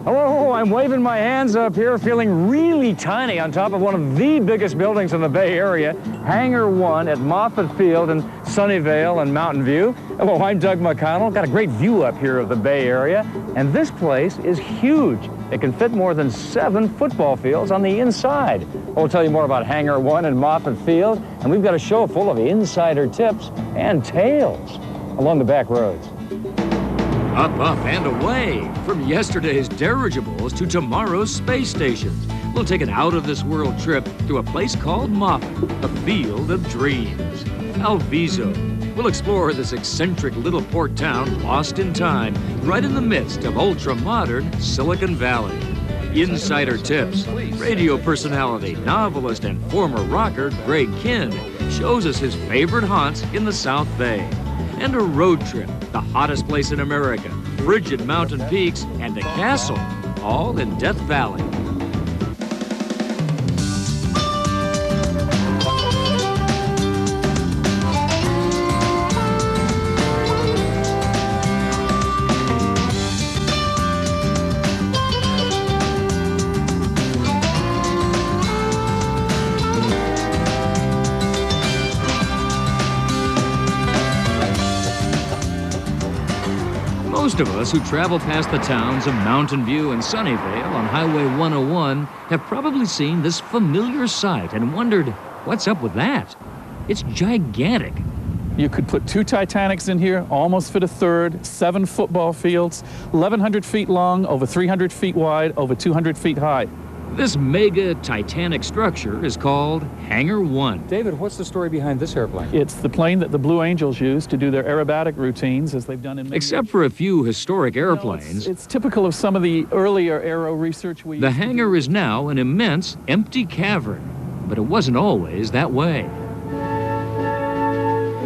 Hello, I'm waving my hands up here, feeling really tiny on top of one of the biggest buildings in the Bay Area, Hangar 1 at Moffet Field in Sunnyvale and Mountain View. Hello, I'm Doug McConnell. Got a great view up here of the Bay Area, and this place is huge. It can fit more than 7 football fields on the inside. We'll tell you more about Hangar 1 and Moffet Field, and we've got a show full of insider tips and tales along the back roads. Up, up, and away from yesterday's dirigibles to tomorrow's space stations. We'll take an out-of-this-world trip through a place called Moffet, a field of dreams. Alviso. We'll explore this eccentric little port town lost in time, right in the midst of ultra-modern Silicon Valley. Insider tips. Radio personality, novelist, and former rocker Greg Kihn shows us his favorite haunts in the South Bay. And a road trip, the hottest place in America, frigid mountain peaks, and a castle, all in Death Valley. Most of us who travel past the towns of Mountain View and Sunnyvale on Highway 101 have probably seen this familiar sight and wondered, what's up with that? It's gigantic. You could put 2 Titanics in here, almost fit a third, 7 football fields, 1,100 feet long, over 300 feet wide, over 200 feet high. This mega Titanic structure is called Hangar 1. David, what's the story behind this airplane? It's the plane that the Blue Angels use to do their aerobatic routines, as they've done in many Except for a few historic airplanes, it's typical of some of the earlier aero research we the hangar is now an immense empty cavern. But it wasn't always that way.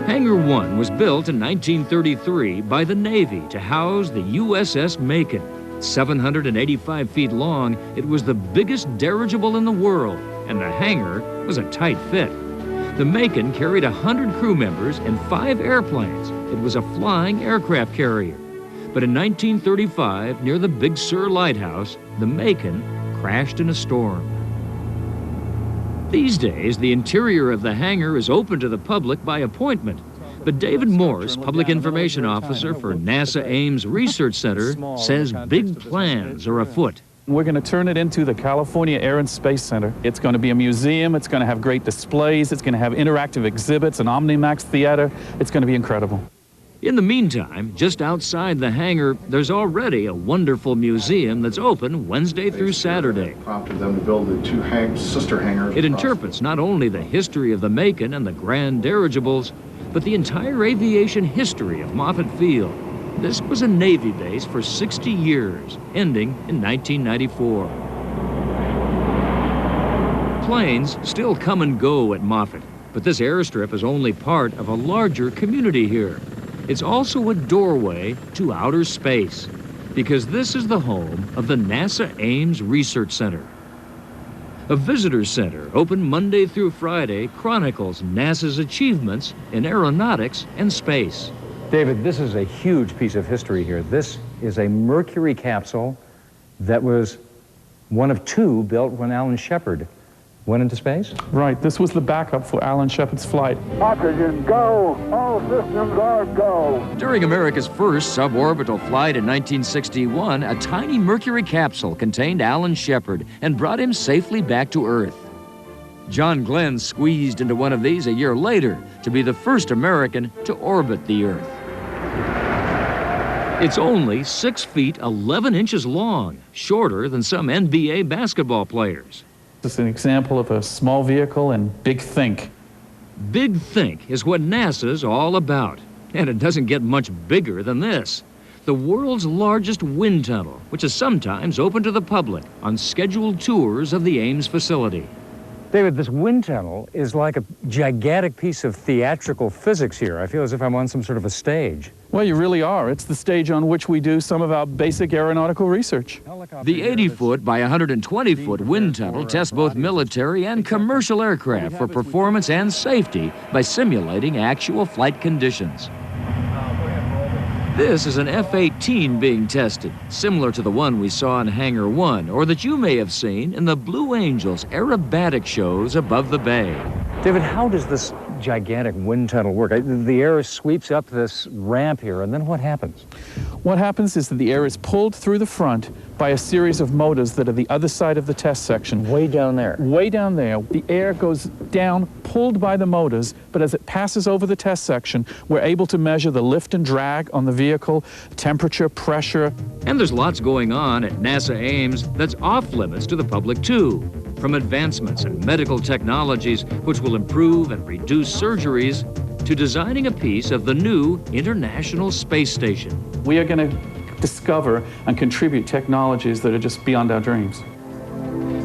Hangar 1 was built in 1933 by the Navy to house the USS Macon. 785 feet long, it was the biggest dirigible in the world, and the hangar was a tight fit. The Macon carried 100 crew members and 5 airplanes. It was a flying aircraft carrier. But in 1935, near the Big Sur Lighthouse, the Macon crashed in a storm. These days, the interior of the hangar is open to the public by appointment. But David Morse, Public Information Officer for NASA Ames Research Center, says big plans are afoot. We're going to turn it into the California Air and Space Center. It's going to be a museum. It's going to have great displays. It's going to have interactive exhibits, an Omnimax theater. It's going to be incredible. In the meantime, just outside the hangar, there's already a wonderful museum that's open Wednesday through Saturday. Prompted them to build the 2 sister hangars. It interprets not only the history of the Macon and the grand dirigibles, but the entire aviation history of Moffet Field. This was a Navy base for 60 years, ending in 1994. Planes still come and go at Moffet, but this airstrip is only part of a larger community here. It's also a doorway to outer space, because this is the home of the NASA Ames Research Center. A visitor center, open Monday through Friday, chronicles NASA's achievements in aeronautics and space. David, this is a huge piece of history here. This is a Mercury capsule that was one of 2 built when Alan Shepard went into space? Right, this was the backup for Alan Shepard's flight. Oxygen, go! All systems are go! During America's first suborbital flight in 1961, a tiny Mercury capsule contained Alan Shepard and brought him safely back to Earth. John Glenn squeezed into one of these a year later to be the first American to orbit the Earth. It's only 6 feet 11 inches long, shorter than some NBA basketball players. This is an example of a small vehicle and big think. Big think is what NASA's all about. And it doesn't get much bigger than this. The world's largest wind tunnel, which is sometimes open to the public on scheduled tours of the Ames facility. David, this wind tunnel is like a gigantic piece of theatrical physics here. I feel as if I'm on some sort of a stage. Well, you really are. It's the stage on which we do some of our basic aeronautical research. The 80-foot by 120-foot wind tunnel tests both military and commercial aircraft for performance and safety by simulating actual flight conditions. This is an F-18 being tested, similar to the one we saw in Hangar 1, or that you may have seen in the Blue Angels aerobatic shows above the bay. David, how does this gigantic wind tunnel work? The air sweeps up this ramp here, and then what happens? What happens is that the air is pulled through the front by a series of motors that are the other side of the test section. Way down there. Way down there. The air goes down, pulled by the motors, but as it passes over the test section, we're able to measure the lift and drag on the vehicle, temperature, pressure. And there's lots going on at NASA Ames that's off limits to the public too. From advancements in medical technologies which will improve and reduce surgeries, to designing a piece of the new International Space Station. We are going to discover and contribute technologies that are just beyond our dreams.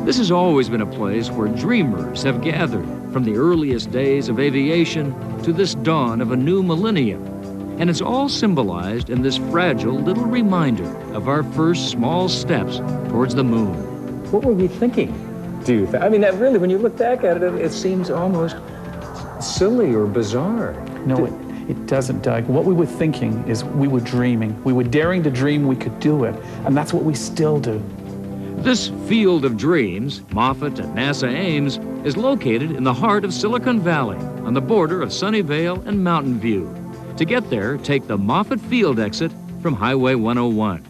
This has always been a place where dreamers have gathered, from the earliest days of aviation to this dawn of a new millennium. And it's all symbolized in this fragile little reminder of our first small steps towards the moon. What were we thinking, do you think? I mean, that really, when you look back at it, it seems almost silly or bizarre. No, it doesn't, Doug. What we were thinking is we were dreaming. We were daring to dream we could do it, and that's what we still do. This field of dreams, Moffet at NASA Ames, is located in the heart of Silicon Valley, on the border of Sunnyvale and Mountain View. To get there, take the Moffet Field exit from Highway 101.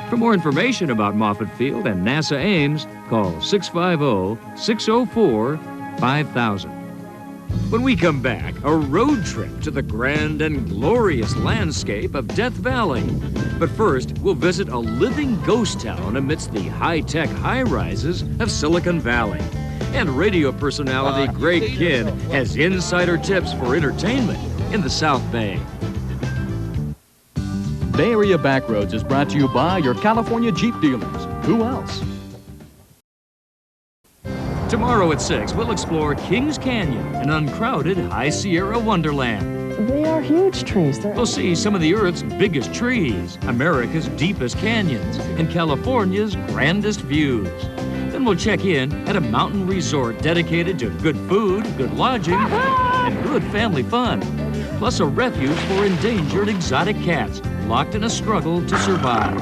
For more information about Moffet Field and NASA Ames, call 650-604-5000. When we come back, a road trip to the grand and glorious landscape of Death Valley. But first, we'll visit a living ghost town amidst the high-tech high-rises of Silicon Valley. And radio personality Greg Kihn has insider tips for entertainment in the South Bay. Bay Area Backroads is brought to you by your California Jeep dealers. Who else? Tomorrow at 6, we'll explore Kings Canyon, an uncrowded High Sierra wonderland. They are huge trees. We'll see some of the Earth's biggest trees, America's deepest canyons, and California's grandest views. Then we'll check in at a mountain resort dedicated to good food, good lodging, and good family fun. Plus a refuge for endangered exotic cats locked in a struggle to survive.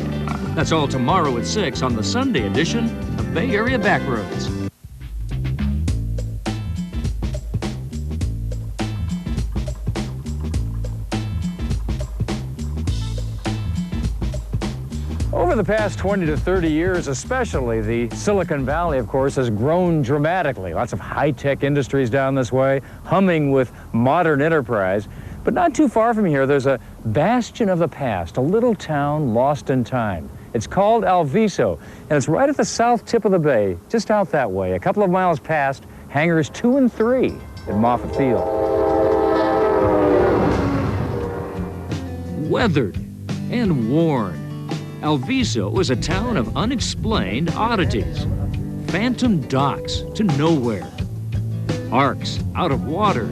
That's all tomorrow at 6 on the Sunday edition of Bay Area Backroads. Over the past 20 to 30 years, especially, the Silicon Valley, of course, has grown dramatically. Lots of high-tech industries down this way, humming with modern enterprise. But not too far from here, there's a bastion of the past, a little town lost in time. It's called Alviso, and it's right at the south tip of the bay, just out that way, a couple of miles past hangars 2 and 3 at Moffet Field. Weathered and worn, Alviso is a town of unexplained oddities. Phantom docks to nowhere, arcs out of water,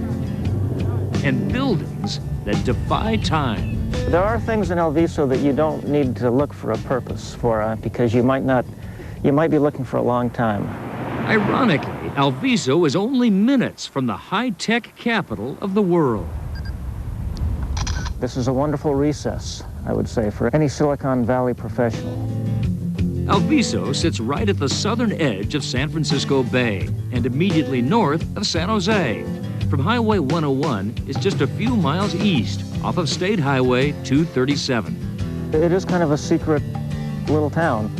and buildings that defy time. There are things in Alviso that you don't need to look for a purpose for, because you might be looking for a long time. Ironically, Alviso is only minutes from the high-tech capital of the world. This is a wonderful recess, I would say, for any Silicon Valley professional. Alviso sits right at the southern edge of San Francisco Bay and immediately north of San Jose. From Highway 101 is just a few miles east off of State Highway 237. It is kind of a secret little town.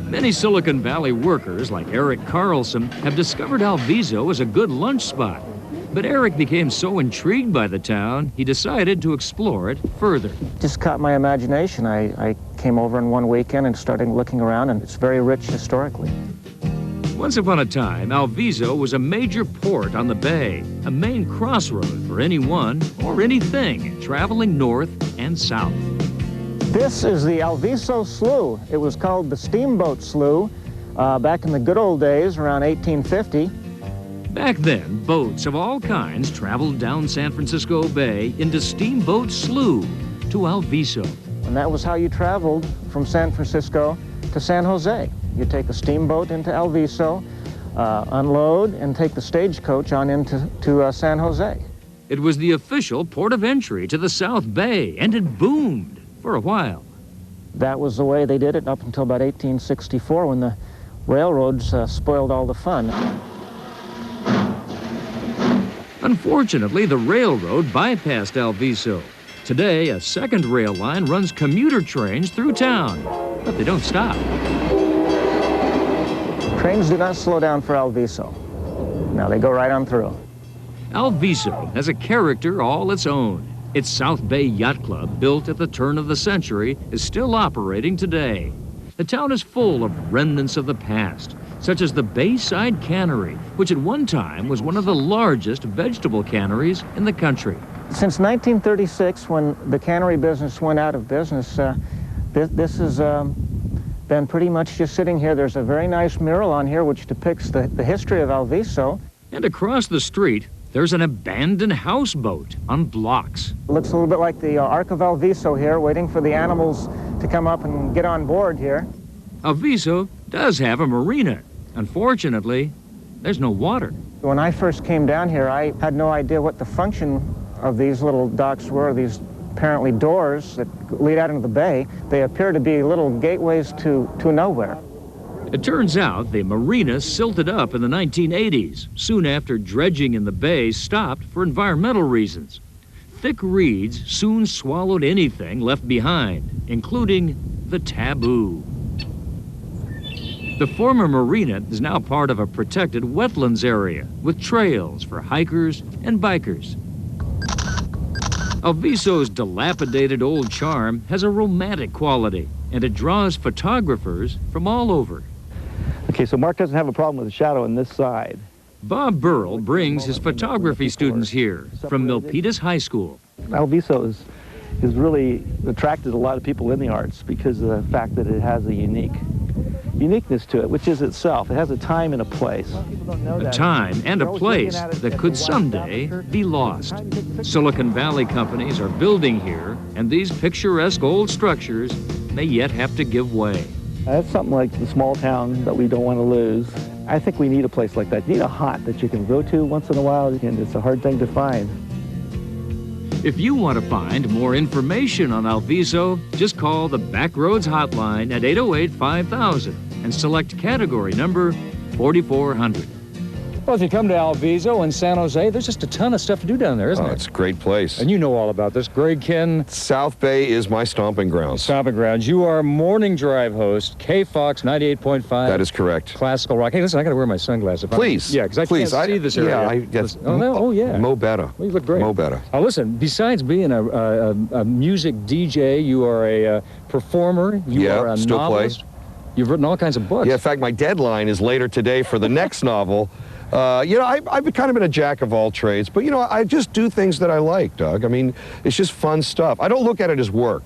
Many Silicon Valley workers, like Eric Carlson, have discovered Alviso as a good lunch spot. But Eric became so intrigued by the town, he decided to explore it further. Just caught my imagination. I came over in one weekend and started looking around, and it's very rich historically. Once upon a time, Alviso was a major port on the bay, a main crossroad for anyone or anything traveling north and south. This is the Alviso Slough. It was called the Steamboat Slough back in the good old days, around 1850. Back then, boats of all kinds traveled down San Francisco Bay into Steamboat Slough to Alviso. And that was how you traveled from San Francisco to San Jose. You take a steamboat into Alviso, unload, and take the stagecoach on into San Jose. It was the official port of entry to the South Bay, and it boomed. for a while. That was the way they did it up until about 1864 when the railroads spoiled all the fun. Unfortunately, the railroad bypassed Alviso. Today, a second rail line runs commuter trains through town, but they don't stop. Trains do not slow down for Alviso. No, they go right on through. Alviso has a character all its own. Its South Bay Yacht Club, built at the turn of the century, is still operating today. The town is full of remnants of the past, such as the Bayside Cannery, which at one time was one of the largest vegetable canneries in the country. Since 1936, when the cannery business went out of business, this has been pretty much just sitting here. There's a very nice mural on here which depicts the history of Alviso. And across the street, there's an abandoned houseboat on blocks. It looks a little bit like the Ark of Alviso here, waiting for the animals to come up and get on board here. Alviso does have a marina. Unfortunately, there's no water. When I first came down here, I had no idea what the function of these little docks were, these apparently doors that lead out into the bay. They appear to be little gateways to nowhere. It turns out the marina silted up in the 1980s, soon after dredging in the bay stopped for environmental reasons. Thick reeds soon swallowed anything left behind, including the taboo. The former marina is now part of a protected wetlands area with trails for hikers and bikers. Alviso's dilapidated old charm has a romantic quality, and it draws photographers from all over. Okay, so Mark doesn't have a problem with the shadow on this side. Bob Burrell brings his photography students here from Milpitas High School. Alviso is really attracted a lot of people in the arts because of the fact that it has a uniqueness to it, which is itself. It has a time and a place. A time and a place that could someday be lost. Silicon Valley companies are building here, and these picturesque old structures may yet have to give way. That's something like the small town that we don't want to lose. I think we need a place like that. You need a haunt that you can go to once in a while, and it's a hard thing to find. If you want to find more information on Alviso, just call the Backroads hotline at 808-5000 and select category number 4400. Well, if you come to Alviso in San Jose, there's just a ton of stuff to do down there, isn't there? It's a great place. And you know all about this. Greg Kihn. South Bay is my stomping grounds. Stomping grounds. You are morning drive host, KFOX 98.5. That is correct. Classical rock. Hey, listen, I got to wear my sunglasses. Please. Yeah, because I can't see this area. Yeah, I guess. Oh, yeah. Mo better. Well, you look great. Mo better. Now, listen, besides being a music DJ, you are a performer. You are a still novelist. play. You've written all kinds of books. Yeah, in fact, my deadline is later today for the next novel. I've kind of been a jack of all trades, but, I just do things that I like, Doug. I mean, it's just fun stuff. I don't look at it as work.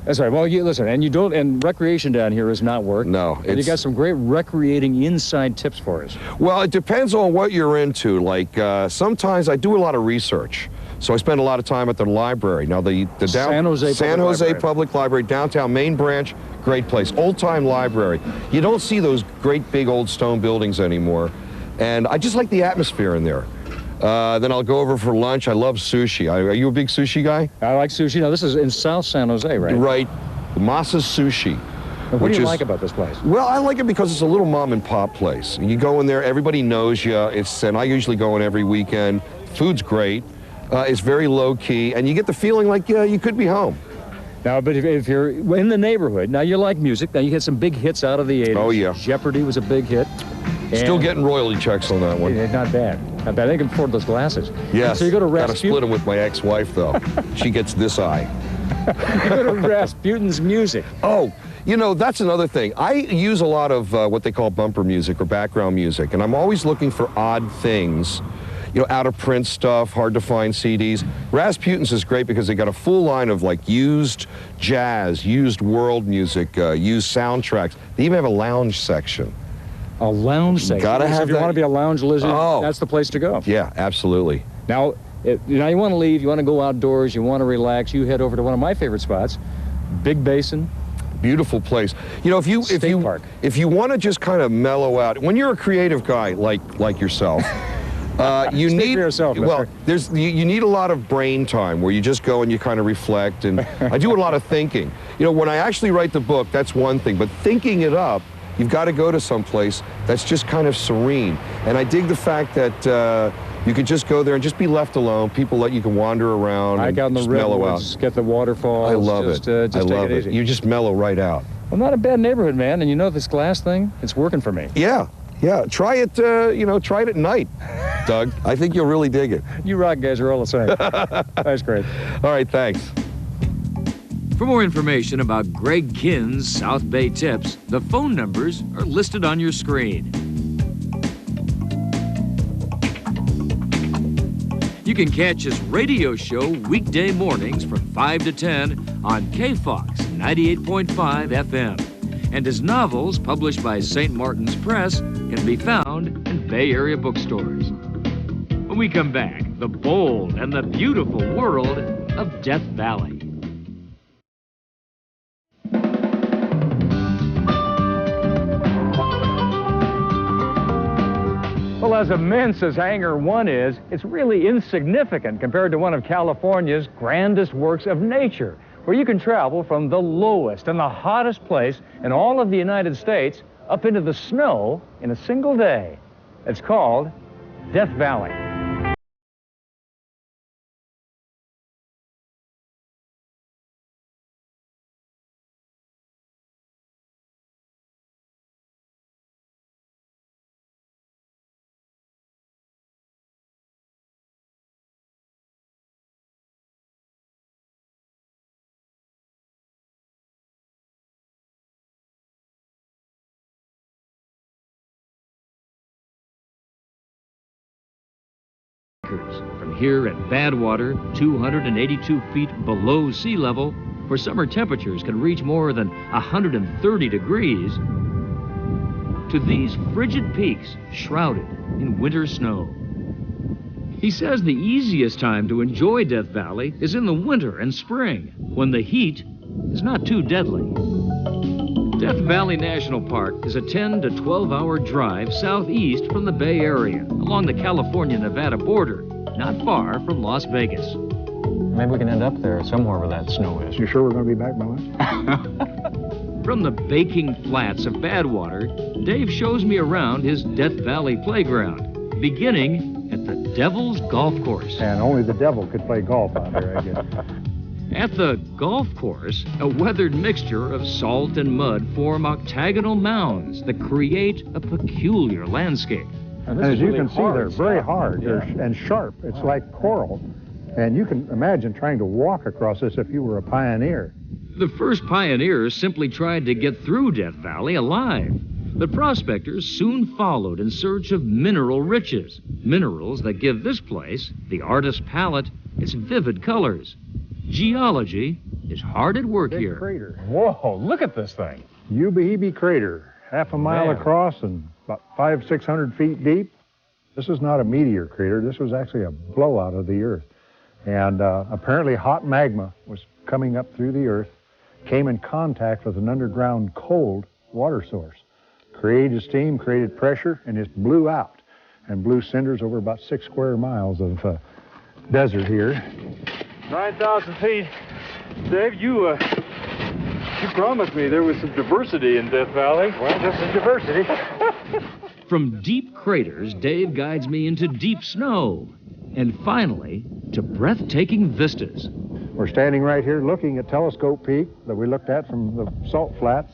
That's right. Well, you listen, and recreation down here is not work. No. And you got some great recreating inside tips for us. Well, it depends on what you're into. Like, sometimes I do a lot of research. So I spend a lot of time at the library. Now, the San Jose Public Library, downtown main branch, great place. Old-time library. You don't see those great big old stone buildings anymore. And I just like the atmosphere in there. Then I'll go over for lunch. I love sushi. Are you a big sushi guy? I like sushi. Now, this is in South San Jose, right? Right. Masa's Sushi. What do you like about this place? Well, I like it because it's a little mom and pop place. You go in there, everybody knows you. And I usually go in every weekend. Food's great. It's very low key, and you get the feeling like you could be home. Now, but if you're in the neighborhood, now you like music. Now you get some big hits out of the 80s. Oh, yeah. Jeopardy was a big hit. Still getting royalty checks on that one. Not bad. Not bad. They can afford those glasses. Yes. So you go to Got to split them with my ex-wife, though. She gets this eye. You go to Rasputin's music. Oh, that's another thing. I use a lot of what they call bumper music or background music, and I'm always looking for odd things. Out-of-print stuff, hard-to-find CDs. Rasputin's is great because they got a full line of, like, used jazz, used world music, used soundtracks. They even have a lounge section. A lounge section? Gotta have if you want to be a lounge lizard, that's the place to go. Yeah, absolutely. Now, you want to leave, you want to go outdoors, you want to relax, you head over to one of my favorite spots, Big Basin. Beautiful place. If you want to just kind of mellow out, when you're a creative guy like yourself, You Speak need for yourself, well, mister. you need a lot of brain time where you just go and you kind of reflect, and I do a lot of thinking. You know, when I actually write the book, that's one thing, but thinking it up, you've got to go to some place that's just kind of serene. And I dig the fact that you can just go there and just be left alone. People let you can wander around Hike and out in the just mellow redwoods, out. get the waterfalls. I love it. Just I take love it it. easy. You just mellow right out. Well, not a bad neighborhood, man. And you know this glass thing? It's working for me. Yeah. Try it. Try it at night, Doug. I think you'll really dig it. You rock guys are all the same. That's great. All right. Thanks. For more information about Greg Kihn's South Bay tips, the phone numbers are listed on your screen. You can catch his radio show weekday mornings from 5 to 10 on KFOX 98.5 FM. And his novels, published by St. Martin's Press, can be found in Bay Area bookstores. When we come back, the bold and the beautiful world of Death Valley. Well, as immense as Hangar 1 is, it's really insignificant compared to one of California's grandest works of nature, where you can travel from the lowest and the hottest place in all of the United States up into the snow in a single day. It's called Death Valley. From here at Badwater, 282 feet below sea level, where summer temperatures can reach more than 130 degrees, to these frigid peaks shrouded in winter snow. He says the easiest time to enjoy Death Valley is in the winter and spring, when the heat is not too deadly. Death Valley National Park is a 10 to 12-hour drive southeast from the Bay Area, along the California-Nevada border, not far from Las Vegas. Maybe we can end up there somewhere where that snow is. You sure we're going to be back by lunch? From the baking flats of Badwater, Dave shows me around his Death Valley playground, beginning at the Devil's Golf Course. And only the devil could play golf out there, I guess. At the golf course, a weathered mixture of salt and mud form octagonal mounds that create a peculiar landscape. And as you can see, they're very hard and sharp. It's like coral. And you can imagine trying to walk across this if you were a pioneer. The first pioneers simply tried to get through Death Valley alive. The prospectors soon followed in search of mineral riches, minerals that give this place, the artist's palette, its vivid colors. Geology is hard at work here. Crater. Whoa, look at this thing. Ubahibi Crater, half a mile across and about 500-600 feet deep. This is not a meteor crater. This was actually a blowout of the Earth. And apparently hot magma was coming up through the Earth, came in contact with an underground cold water source, created steam, created pressure, and just blew out and blew cinders over about 6 square miles of desert here. 9,000 feet. Dave, you promised me there was some diversity in Death Valley. Well, just some diversity. From deep craters, Dave guides me into deep snow. And finally, to breathtaking vistas. We're standing right here looking at Telescope Peak that we looked at from the Salt Flats,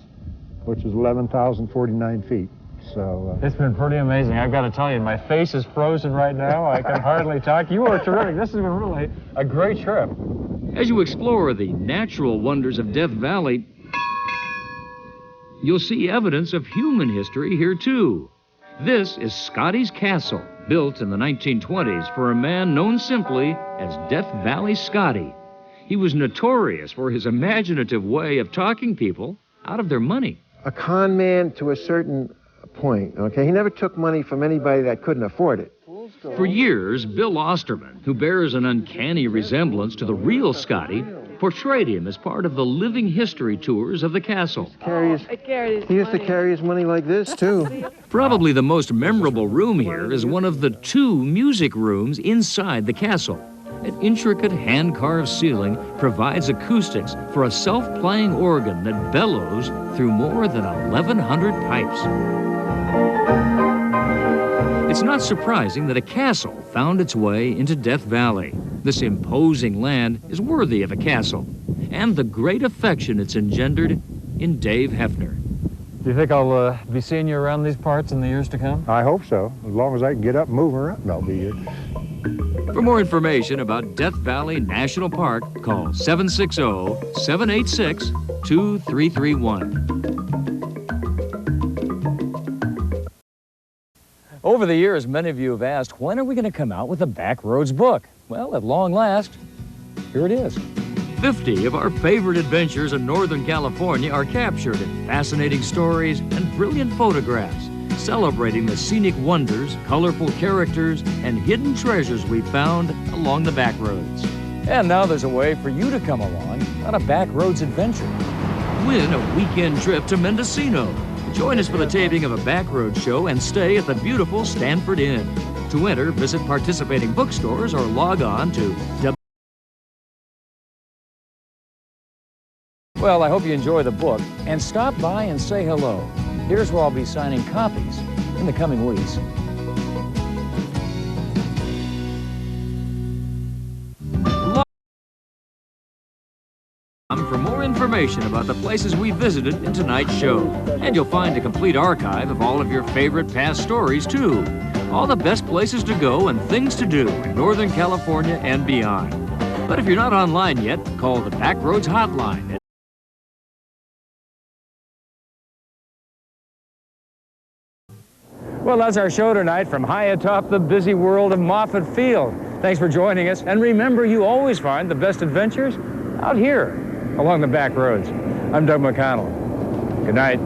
which is 11,049 feet. So It's been pretty amazing. I've got to tell you, my face is frozen right now. I can hardly talk. You are terrific. This has been really a great trip. As you explore the natural wonders of Death Valley, you'll see evidence of human history here, too. This is Scotty's Castle, built in the 1920s for a man known simply as Death Valley Scotty. He was notorious for his imaginative way of talking people out of their money. A con man to a certain point, okay? He never took money from anybody that couldn't afford it. For years, Bill Osterman, who bears an uncanny resemblance to the real Scotty, portrayed him as part of the living history tours of the castle. He used to carry his money like this, too. Probably the most memorable room here is one of the 2 music rooms inside the castle. An intricate hand-carved ceiling provides acoustics for a self-playing organ that bellows through more than 1,100 pipes. It's not surprising that a castle found its way into Death Valley. This imposing land is worthy of a castle, and the great affection it's engendered in Dave Hefner. Do you think I'll be seeing you around these parts in the years to come? I hope so. As long as I can get up and move around, I'll be here. For more information about Death Valley National Park, call 760-786-2331. Over the years, many of you have asked, when are we going to come out with a Backroads book? Well, at long last, here it is. 50 of our favorite adventures in Northern California are captured in fascinating stories and brilliant photographs, celebrating the scenic wonders, colorful characters, and hidden treasures we found along the Backroads. And now there's a way for you to come along on a Backroads adventure. Win a weekend trip to Mendocino. Join us for the taping of a Backroads show and stay at the beautiful Stanford Inn. To enter, visit participating bookstores or log on to Well, I hope you enjoy the book and stop by and say hello. Here's where I'll be signing copies in the coming weeks. for more information about the places we visited in tonight's show. And you'll find a complete archive of all of your favorite past stories, too. All the best places to go and things to do in Northern California and beyond. But if you're not online yet, call the Backroads hotline at Well, that's our show tonight from high atop the busy world of Moffet Field. Thanks for joining us. And remember, you always find the best adventures out here along the back roads. I'm Doug McConnell. Good night.